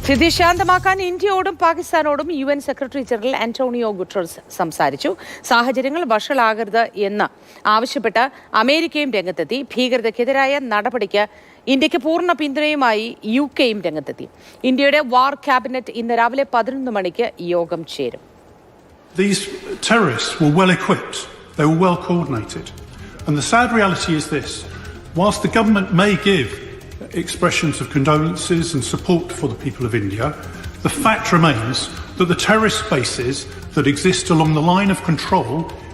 സ്ഥിതി ശാന്തമാക്കാൻ ഇന്ത്യയോടും പാകിസ്ഥാനോടും UN secretary general Antonio Guterres സംസാരിച്ചു. സാഹചര്യങ്ങൾ വഷളാകരുത് എന്ന് ആവശ്യപ്പെട്ട് അമേരിക്കയും രംഗത്തെത്തി. ഭീകരതയ്ക്കെതിരായ നടപടിക്ക് ഇന്ത്യക്ക് പൂർണ്ണ പിന്തുണയുമായി UK-യും രംഗത്തെത്തി. ഇന്ത്യയുടെ വാർ ക്യാബിനറ്റ് ഇന്ന് രാവിലെ 11 മണിക്ക് യോഗം ചേരും. These terrorists were well equipped, they were well coordinated. And the sad reality is this: whilst the government may give expressions of condolences and support for the people of India, the fact remains that the terrorist bases that exist along the line of control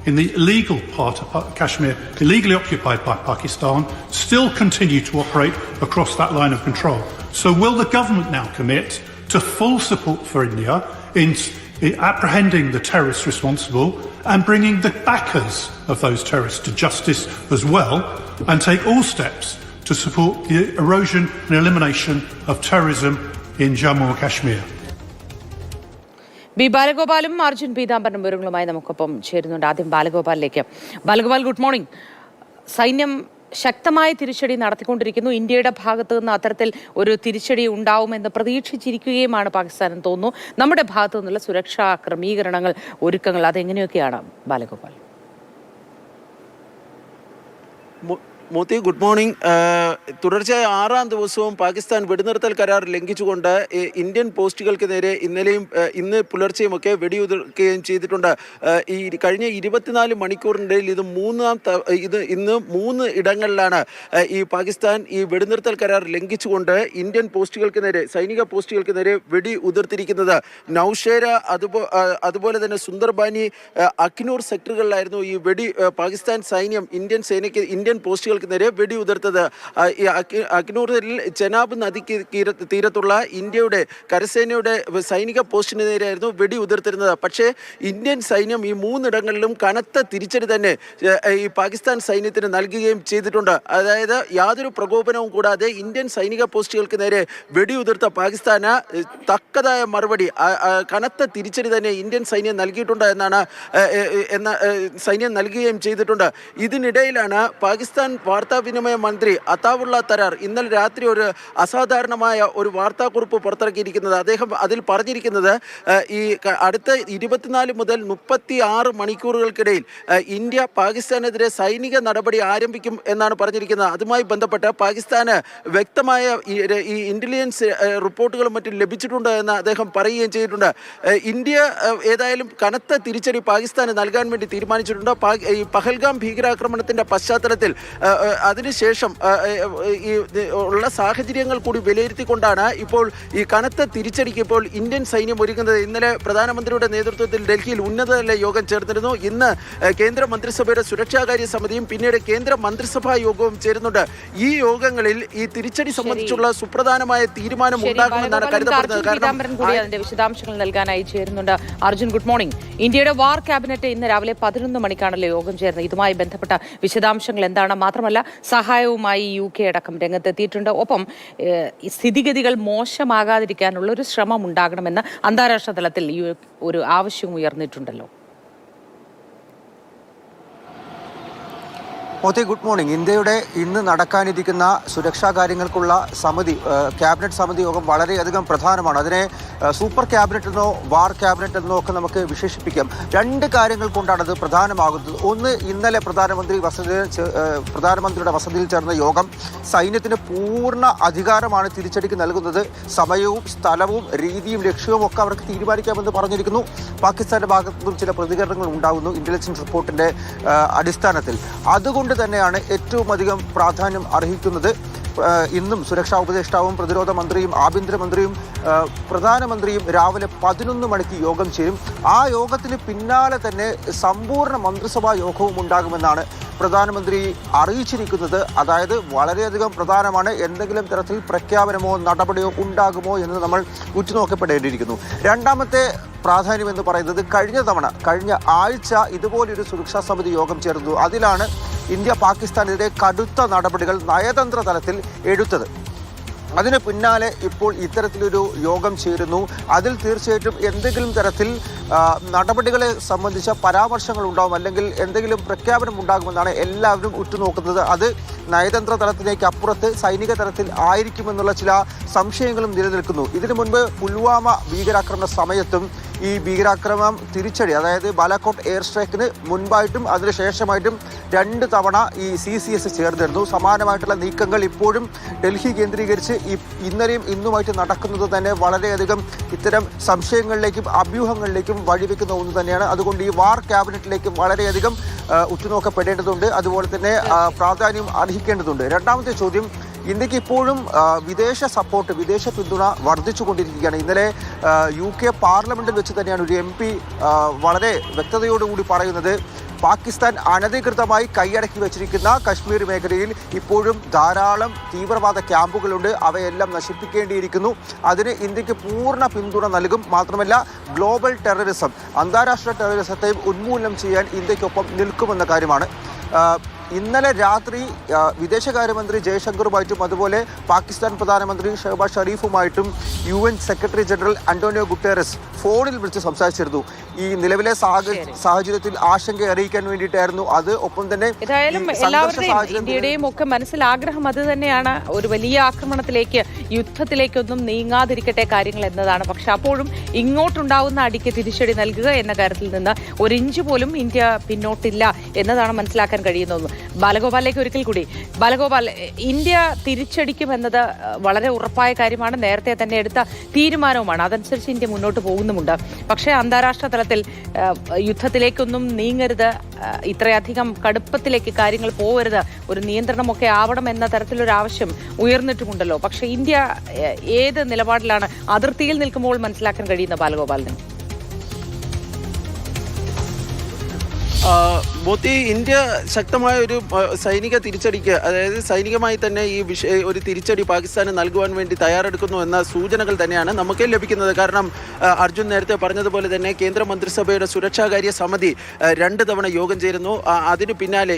in the illegal part of Kashmir, illegally occupied by Pakistan, still continue to operate across that line of control. So will the government now commit to full support for India in apprehending the terrorists responsible and bringing the backers of those terrorists to justice as well, and take all steps to support the erosion and elimination of terrorism in Jammu and Kashmir? B ബാലഗോപാലും അർജുൻ പീതാംബരനും വിവരങ്ങളുമായി നമുക്കൊപ്പം ചേരുന്നുണ്ട്. ആദ്യം ബാലഗോപാലിലേക്ക്. Balagopal, good morning. സൈന്യം ശക്തമായ തിരിച്ചടി നടത്തിക്കൊണ്ടിരിക്കുന്നു. ഇന്ത്യയുടെ ഭാഗത്ത് നിന്ന് അത്തരത്തിൽ ഒരു തിരിച്ചടി ഉണ്ടാവുമെന്ന് പ്രതീക്ഷിച്ചിരിക്കുകയുമാണ് പാകിസ്ഥാൻ എന്ന് തോന്നുന്നു. നമ്മുടെ ഭാഗത്തു നിന്നുള്ള സുരക്ഷാ ക്രമീകരണങ്ങൾ, ഒരുക്കങ്ങൾ അതെങ്ങനെയൊക്കെയാണ് ബാലഗോപാൽ? Mothi, good morning. തുടർച്ചയായ 6ാം ദിവസവും പാകിസ്ഥാൻ വെടിനിർത്തൽ കരാർ ലംഘിച്ചുകൊണ്ട് ഇന്ത്യൻ പോസ്റ്റുകൾക്ക് നേരെ ഇന്ന് പുലർച്ചെയുമൊക്കെ വെടിയുതിർക്കുകയും ചെയ്തിട്ടുണ്ട്. ഈ കഴിഞ്ഞ 24 മണിക്കൂറിനിടയിൽ ഇന്ന് 3 ഇടങ്ങളിലാണ് ഈ പാകിസ്ഥാൻ ഈ വെടിനിർത്തൽ കരാർ ലംഘിച്ചുകൊണ്ട് ഇന്ത്യൻ പോസ്റ്റുകൾക്ക് നേരെ, സൈനിക പോസ്റ്റുകൾക്ക് നേരെ വെടി ഉതിർത്തിരിക്കുന്നത്. നൌഷേര അതുപോലെ തന്നെ സുന്ദർബാനി, അഖ്നൂർ സെക്ടറുകളിലായിരുന്നു ഈ പാകിസ്ഥാൻ സൈന്യം ഇന്ത്യൻ പോസ്റ്റുകൾക്ക് നേരെ വെടി ഉതിർത്തത്. ഈ അഖ്നൂറിൽ ചെനാബ് നദിക്ക് തീരത്തുള്ള ഇന്ത്യയുടെ കരസേനയുടെ സൈനിക പോസ്റ്റിന് നേരെയായിരുന്നു വെടി ഉതിർത്തിരുന്നത്. പക്ഷേ ഇന്ത്യൻ സൈന്യം ഈ 3 ഇടങ്ങളിലും കനത്ത തിരിച്ചടി തന്നെ ഈ പാകിസ്ഥാൻ സൈന്യത്തിന് നൽകുകയും ചെയ്തിട്ടുണ്ട്. അതായത് യാതൊരു പ്രകോപനവും കൂടാതെ ഇന്ത്യൻ സൈനിക പോസ്റ്റുകൾക്ക് നേരെ വെടി ഉതിർത്ത പാകിസ്ഥാന് തക്കതായ മറുപടി, കനത്ത തിരിച്ചടി തന്നെ ഇന്ത്യൻ സൈന്യം നൽകിയിട്ടുണ്ട് സൈന്യം നൽകുകയും ചെയ്തിട്ടുണ്ട്. ഇതിനിടയിലാണ് പാകിസ്ഥാൻ വാർത്താവിനിമയ മന്ത്രി അതാവുള്ള തരാർ ഇന്നലെ രാത്രി ഒരു അസാധാരണമായ ഒരു വാർത്താക്കുറിപ്പ് പുറത്തിറക്കിയിരിക്കുന്നത്. അദ്ദേഹം അതിൽ പറഞ്ഞിരിക്കുന്നത് ഈ അടുത്ത 24 മുതൽ 36 മണിക്കൂറുകൾക്കിടയിൽ ഇന്ത്യ പാകിസ്ഥാനെതിരെ സൈനിക നടപടി ആരംഭിക്കും എന്നാണ് പറഞ്ഞിരിക്കുന്നത്. അതുമായി ബന്ധപ്പെട്ട് പാകിസ്ഥാന് വ്യക്തമായ ഈ ഇന്റലിജൻസ് റിപ്പോർട്ടുകളും മറ്റും ലഭിച്ചിട്ടുണ്ട് എന്ന് അദ്ദേഹം പറയുകയും ചെയ്തിട്ടുണ്ട്. ഇന്ത്യ ഏതായാലും കനത്ത തിരിച്ചടി പാകിസ്ഥാന് നൽകാൻ വേണ്ടി തീരുമാനിച്ചിട്ടുണ്ട്. ഈ പഹൽഗാം ഭീകരാക്രമണത്തിന്റെ പശ്ചാത്തലത്തിൽ അതിനുശേഷം ഈ ഉള്ള സാഹചര്യങ്ങൾ കൂടി വിലയിരുത്തിക്കൊണ്ടാണ് ഇപ്പോൾ ഈ കനത്ത തിരിച്ചടിക്ക് ഇപ്പോൾ ഇന്ത്യൻ സൈന്യം ഒരുങ്ങുന്നത്. ഇന്നലെ പ്രധാനമന്ത്രിയുടെ നേതൃത്വത്തിൽ ഡൽഹിയിൽ ഉന്നതതല യോഗം ചേർന്നിരുന്നു. ഇന്ന് കേന്ദ്ര മന്ത്രിസഭയുടെ സുരക്ഷാകാര്യ സമിതിയും പിന്നീട് കേന്ദ്ര മന്ത്രിസഭാ യോഗവും ചേരുന്നുണ്ട്. ഈ യോഗങ്ങളിൽ ഈ തിരിച്ചടി സംബന്ധിച്ചുള്ള സുപ്രധാനമായ തീരുമാനം ഉണ്ടാകുമെന്നാണ് കരുതപ്പെടുന്നത്. കാരണം വിശദാംശങ്ങൾ നൽകാനായി ചേരുന്നുണ്ട് അർജുൻ. Good morning. ഇന്ത്യയുടെ വാർ ക്യാബിനറ്റ് ഇന്ന് രാവിലെ 11 മണിക്കാണല്ലോ യോഗം ചേർന്നത്. ഇതുമായി ബന്ധപ്പെട്ട വിശദാംശങ്ങൾ എന്താണ്? മാത്രമല്ല സഹായവുമായി UK അടക്കം രംഗത്തെത്തിയിട്ടുണ്ട്. ഒപ്പം സ്ഥിതിഗതികൾ മോശമാകാതിരിക്കാനുള്ള ഒരു ശ്രമം ഉണ്ടാകണമെന്ന് അന്താരാഷ്ട്ര തലത്തിൽ ഒരു ആവശ്യവും ഉയർന്നിട്ടുണ്ടല്ലോ. Moti, good morning. ഇന്ത്യയുടെ ഇന്ന് നടക്കാനിരിക്കുന്ന സുരക്ഷാ കാര്യങ്ങൾക്കുള്ള ക്യാബിനറ്റ് സമിതി യോഗം വളരെയധികം പ്രധാനമാണ്. അതിനെ സൂപ്പർ ക്യാബിനറ്റ് എന്നോ വാർ ക്യാബിനറ്റ് എന്നോ ഒക്കെ നമുക്ക് വിശേഷിപ്പിക്കാം. 2 കാര്യങ്ങൾ കൊണ്ടാണ് അത് പ്രധാനമാകുന്നത്. ഒന്ന്, ഇന്നലെ പ്രധാനമന്ത്രിയുടെ വസതിയിൽ ചേർന്ന യോഗം സൈന്യത്തിന് പൂർണ്ണ അധികാരമാണ് തിരിച്ചടിക്ക് നൽകുന്നത്. സമയവും സ്ഥലവും രീതിയും ലക്ഷ്യവും ഒക്കെ അവർക്ക് തീരുമാനിക്കാമെന്ന് പറഞ്ഞിരിക്കുന്നു. പാകിസ്ഥാന്റെ ഭാഗത്തു നിന്നും ചില പ്രതികരണങ്ങൾ ഉണ്ടാകുന്നു ഇന്റലിജൻസ് റിപ്പോർട്ടിന്റെ അടിസ്ഥാനത്തിൽ. അതുകൊണ്ട് തന്നെയാണ് ഏറ്റവും അധികം പ്രാധാന്യം അർഹിക്കുന്നത്. ഇന്നും സുരക്ഷാ ഉപദേഷ്ടാവും പ്രതിരോധ മന്ത്രിയും ആഭ്യന്തരമന്ത്രിയും പ്രധാനമന്ത്രിയും രാവിലെ 11 മണിക്ക് യോഗം ചേരും. ആ യോഗത്തിന് പിന്നാലെ തന്നെ സമ്പൂർണ്ണ മന്ത്രിസഭാ യോഗവും ഉണ്ടാകുമെന്നാണ് പ്രധാനമന്ത്രി അറിയിച്ചിരിക്കുന്നത്. അതായത് വളരെയധികം പ്രധാനമാണ്. എന്തെങ്കിലും തരത്തിൽ പ്രഖ്യാപനമോ നടപടിയോ ഉണ്ടാകുമോ എന്ന് നമ്മൾ ഉറ്റുനോക്കപ്പെടേണ്ടിയിരിക്കുന്നു. രണ്ടാമത്തെ പ്രാധാന്യം എന്ന് പറയുന്നത് കഴിഞ്ഞ ആഴ്ച ഇതുപോലൊരു സുരക്ഷാ സമിതി യോഗം ചേർന്നു. അതിലാണ് ഇന്ത്യ പാകിസ്ഥാനെതിരെ കടുത്ത നടപടികൾ നയതന്ത്ര തലത്തിൽ എടുത്തത്. അതിന് പിന്നാലെ ഇപ്പോൾ ഇത്തരത്തിലൊരു യോഗം ചേരുന്നു. അതിൽ തീർച്ചയായിട്ടും എന്തെങ്കിലും തരത്തിൽ നടപടികളെ സംബന്ധിച്ച പരാമർശങ്ങൾ ഉണ്ടാകും, അല്ലെങ്കിൽ എന്തെങ്കിലും പ്രഖ്യാപനം ഉണ്ടാകുമെന്നാണ് എല്ലാവരും ഉറ്റുനോക്കുന്നത്. അത് നയതന്ത്ര തലത്തിലേക്ക് അപ്പുറത്ത് സൈനിക തലത്തിൽ ആയിരിക്കുമെന്നുള്ള ചില സംശയങ്ങളും നിലനിൽക്കുന്നു. ഇതിനു മുൻപ് പുൽവാമ ഭീകരാക്രമണ സമയത്തും ഈ ഭീകരാക്രമണം തിരിച്ചടി, അതായത് ബാലാക്കോട്ട് എയർ സ്ട്രൈക്കിന് മുൻപായിട്ടും അതിനുശേഷമായിട്ടും 2 തവണ ഈ CCS ചേർന്നിരുന്നു. സമാനമായിട്ടുള്ള നീക്കങ്ങൾ ഇപ്പോഴും ഡൽഹി കേന്ദ്രീകരിച്ച് ഇന്നലെയും ഇന്നുമായിട്ട് നടക്കുന്നത് തന്നെ വളരെയധികം ഇത്തരം സംശയങ്ങളിലേക്കും അഭ്യൂഹങ്ങളിലേക്കും വഴിവെക്കുന്ന ഒന്ന് തന്നെയാണ്. അതുകൊണ്ട് ഈ വാർ ക്യാബിനറ്റിലേക്ക് വളരെയധികം ഉറ്റുനോക്കപ്പെടേണ്ടതുണ്ട്, അതുപോലെ തന്നെ പ്രാധാന്യം അർഹിക്കേണ്ടതുണ്ട്. രണ്ടാമത്തെ ചോദ്യം, ഇന്ത്യക്ക് ഇപ്പോഴും വിദേശ സപ്പോർട്ട്, വിദേശ പിന്തുണ വർദ്ധിച്ചുകൊണ്ടിരിക്കുകയാണ്. ഇന്നലെ UK പാർലമെന്റിൽ വെച്ച് തന്നെയാണ് ഒരു MP വളരെ വ്യക്തതയോടുകൂടി പറയുന്നത്, പാകിസ്ഥാൻ അനധികൃതമായി കൈയടക്കി വെച്ചിരിക്കുന്ന കശ്മീർ മേഖലയിൽ ഇപ്പോഴും ധാരാളം തീവ്രവാദ ക്യാമ്പുകളുണ്ട്, അവയെല്ലാം നശിപ്പിക്കേണ്ടിയിരിക്കുന്നു. അതിന് ഇന്ത്യക്ക് പൂർണ്ണ പിന്തുണ നൽകും. മാത്രമല്ല ഗ്ലോബൽ ടെററിസം, അന്താരാഷ്ട്ര ടെററിസത്തെയും ഉന്മൂലനം ചെയ്യാൻ ഇന്ത്യക്കൊപ്പം നിൽക്കുമെന്ന കാര്യമാണ്. ഇന്നലെ രാത്രി വിദേശകാര്യമന്ത്രി ജയശങ്കറുമായിട്ടും അതുപോലെ പാകിസ്ഥാൻ പ്രധാനമന്ത്രി ഷഹബാസ് ഷരീഫുമായിട്ടും UN secretary general Antonio Guterres ഫോണിൽ വിളിച്ച് സംസാരിച്ചിരുന്നു. ഈ നിലവിലെ സാഹചര്യത്തിൽ ആശങ്ക അറിയിക്കാൻ വേണ്ടിയിട്ടായിരുന്നു അത്. ഒപ്പം തന്നെ ഇന്ത്യയുടെയും ഒക്കെ മനസ്സിൽ ആഗ്രഹം അത് തന്നെയാണ്, ഒരു വലിയ ആക്രമണത്തിലേക്ക്, യുദ്ധത്തിലേക്കൊന്നും നീങ്ങാതിരിക്കട്ടെ കാര്യങ്ങൾ എന്നതാണ്. പക്ഷെ അപ്പോഴും ഇങ്ങോട്ടുണ്ടാവുന്ന അടിക്ക് തിരിച്ചടി നൽകുക എന്ന കാര്യത്തിൽ നിന്ന് ഒരു ഇഞ്ച് പോലും ഇന്ത്യ പിന്നോട്ടില്ല എന്നതാണ് മനസ്സിലാക്കാൻ കഴിയുന്നത്. ബാലഗോപാലിലേക്ക് ഒരിക്കൽ കൂടി. ബാലഗോപാൽ, ഇന്ത്യ തിരിച്ചടിക്കുമെന്നത് വളരെ ഉറപ്പായ കാര്യമാണ്, നേരത്തെ തന്നെ എടുത്ത തീരുമാനവുമാണ്, അതനുസരിച്ച് ഇന്ത്യ മുന്നോട്ട് പോകുന്നുമുണ്ട്. പക്ഷേ അന്താരാഷ്ട്ര തലത്തിൽ യുദ്ധത്തിലേക്കൊന്നും നീങ്ങരുത്, ഇത്രയധികം കടുപ്പത്തിലേക്ക് കാര്യങ്ങൾ പോകരുത്, ഒരു നിയന്ത്രണമൊക്കെ ആവണം എന്ന തരത്തിലൊരു ആവശ്യം ഉയർന്നിട്ടുമുണ്ടല്ലോ. പക്ഷേ ഇന്ത്യ ഏത് നിലപാടിലാണ് അതിർത്തിയിൽ നിൽക്കുമ്പോൾ മനസ്സിലാക്കാൻ കഴിയുന്ന ബാലഗോപാലിന്? മോത്തി, ഇന്ത്യ ശക്തമായ ഒരു സൈനിക തിരിച്ചടിക്ക്, അതായത് സൈനികമായി തന്നെ ഈ ഒരു തിരിച്ചടി പാകിസ്ഥാന് നൽകുവാൻ വേണ്ടി തയ്യാറെടുക്കുന്നു എന്ന സൂചനകൾ തന്നെയാണ് നമുക്ക് ലഭിക്കുന്നത്. കാരണം അർജുൻ നേരത്തെ പറഞ്ഞതുപോലെ തന്നെ കേന്ദ്ര മന്ത്രിസഭയുടെ സുരക്ഷാകാര്യ സമിതി 2 തവണ യോഗം ചേരുന്നു. അതിന് പിന്നാലെ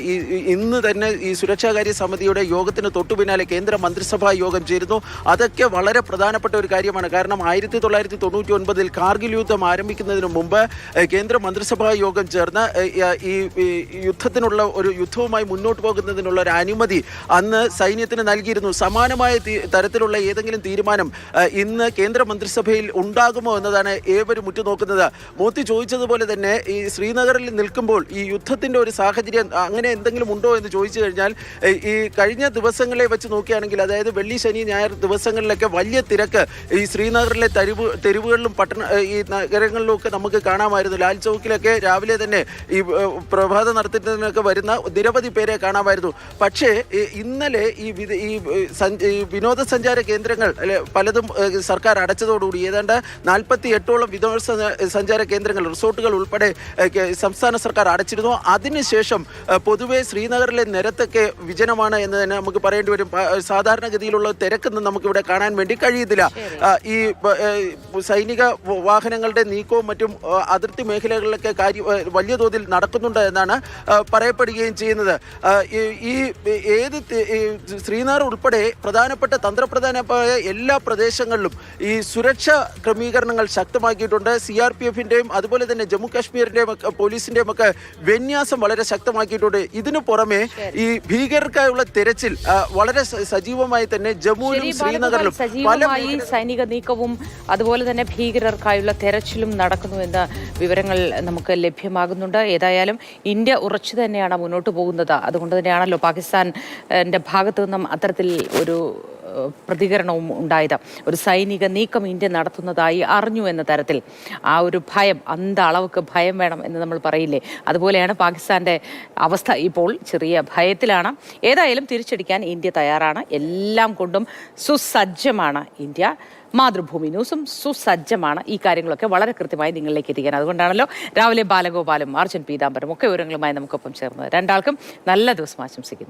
ഇന്ന് തന്നെ ഈ സുരക്ഷാകാര്യ സമിതിയുടെ യോഗത്തിന് തൊട്ടു പിന്നാലെ കേന്ദ്ര മന്ത്രിസഭാ യോഗം ചേരുന്നു. അതൊക്കെ വളരെ പ്രധാനപ്പെട്ട ഒരു കാര്യമാണ്. കാരണം 1999 കാർഗിൽ യുദ്ധം ആരംഭിക്കുന്നതിന് മുമ്പ് കേന്ദ്ര മന്ത്രിസഭാ യോഗം ചേർന്ന് ഈ യുദ്ധത്തിനുള്ള ഒരു യുദ്ധവുമായി മുന്നോട്ട് പോകുന്നതിനുള്ള ഒരു അനുമതി അന്ന് സൈന്യത്തിന് നൽകിയിരുന്നു. സമാനമായ തരത്തിലുള്ള ഏതെങ്കിലും തീരുമാനം ഇന്ന് കേന്ദ്ര മന്ത്രിസഭയിൽ ഉണ്ടാകുമോ എന്നതാണ് ഏവരും ഉറ്റുനോക്കുന്നത്. മോത്തി ചോദിച്ചതുപോലെ തന്നെ ഈ ശ്രീനഗറിൽ നിൽക്കുമ്പോൾ ഈ യുദ്ധത്തിൻ്റെ ഒരു സാഹചര്യം അങ്ങനെ എന്തെങ്കിലും ഉണ്ടോ എന്ന് ചോദിച്ചു കഴിഞ്ഞാൽ, ഈ കഴിഞ്ഞ ദിവസങ്ങളെ വെച്ച് നോക്കുകയാണെങ്കിൽ, അതായത് വെള്ളി, ശനി, ഞായർ ദിവസങ്ങളിലൊക്കെ വലിയ തിരക്ക് ഈ ശ്രീനഗറിലെ തെരുവുകളിലും ഈ നഗരങ്ങളിലുമൊക്കെ നമുക്ക് കാണാമായിരുന്നു. ലാൽ ചൗക്കിലൊക്കെ രാവിലെ തന്നെ ഈ പ്രഭാത നടത്തുന്നതിനൊക്കെ വരുന്ന നിരവധി പേരെ കാണാമായിരുന്നു. പക്ഷേ ഇന്നലെ ഈ വിനോദസഞ്ചാര കേന്ദ്രങ്ങൾ പലതും സർക്കാർ അടച്ചതോടുകൂടി ഏതാണ്ട് 48ഓളം വിനോദസഞ്ചാര കേന്ദ്രങ്ങൾ, റിസോർട്ടുകൾ ഉൾപ്പെടെ സംസ്ഥാന സർക്കാർ അടച്ചിരുന്നു. അതിനുശേഷം പൊതുവെ ശ്രീനഗറിലെ നിരത്തൊക്കെ വിജനമാണ് എന്ന് തന്നെ നമുക്ക് പറയേണ്ടി വരും. സാധാരണഗതിയിലുള്ള തിരക്കൊന്നും നമുക്കിവിടെ കാണാൻ വേണ്ടി കഴിയുന്നില്ല. ഈ സൈനിക വാഹനങ്ങളുടെ നീക്കവും മറ്റും അതിർത്തി മേഖലകളിലൊക്കെ വലിയ തോതിൽ നടക്കുന്നുണ്ട് എന്നാണ് പറയപ്പെടുകയും ചെയ്യുന്നത്. ശ്രീനഗർ ഉൾപ്പെടെ പോലീസിന്റെ തന്ത്രപ്രധാനമായ എല്ലാ പ്രദേശങ്ങളിലും ഈ സുരക്ഷാ ക്രമീകരണങ്ങൾ ശക്തമാക്കിയിട്ടുണ്ട്. CRPFന്റെയും അതുപോലെ തന്നെ ജമ്മു കാശ്മീരിന്റെയും പോലീസിന്റെയും ഒക്കെ വിന്യാസം വളരെ ശക്തമാക്കിയിട്ടുണ്ട്. ഇതിനു പുറമെ ഈ ഭീകരർക്കായുള്ള തെരച്ചിൽ വളരെ സജീവമായി തന്നെ ജമ്മുവിലും ശ്രീനഗറിലും സജീവമായി സൈനിക നീക്കവും അതുപോലെ തന്നെ ഭീകരർക്കായുള്ള തെരച്ചിലും നടക്കുന്നു എന്ന വിവരങ്ങൾ നമുക്ക് ലഭ്യമാകുന്നുണ്ട്. ഏതായാലും ഇന്ത്യ ഉറച്ചു തന്നെയാണ് മുന്നോട്ട് പോകുന്നത്. അതുകൊണ്ട് തന്നെയാണല്ലോ പാകിസ്ഥാന്റെ ഭാഗത്തു നിന്നും അത്തരത്തിൽ ഒരു പ്രതികരണവും ഉണ്ടായത്. ഒരു സൈനിക നീക്കം ഇന്ത്യ നടത്തുന്നതായി അറിഞ്ഞു എന്ന തരത്തിൽ ആ ഒരു ഭയം, അളവുക്ക് ഭയം വേണം എന്ന് നമ്മൾ പറയില്ലേ, അതുപോലെയാണ് പാകിസ്ഥാന്റെ അവസ്ഥ. ഇപ്പോൾ ചെറിയ ഭയത്തിലാണ്. ഏതായാലും തിരിച്ചടിക്കാൻ ഇന്ത്യ തയ്യാറാണ്. എല്ലാം കൊണ്ടും സുസജ്ജമാണ് ഇന്ത്യ. മാതൃഭൂമി ന്യൂസും സുസജ്ജമാണ് ഈ കാര്യങ്ങളൊക്കെ വളരെ കൃത്യമായി നിങ്ങളിലേക്ക് എത്തിക്കാൻ. അതുകൊണ്ടാണല്ലോ രാവിലെ ബാലഗോപാലും അർജുൻ പീതാംബരും ഒക്കെ വിവരങ്ങളുമായി നമുക്കൊപ്പം ചേർന്നത്. രണ്ടാൾക്കും നല്ല ദിവസം ആശംസിക്കുന്നു.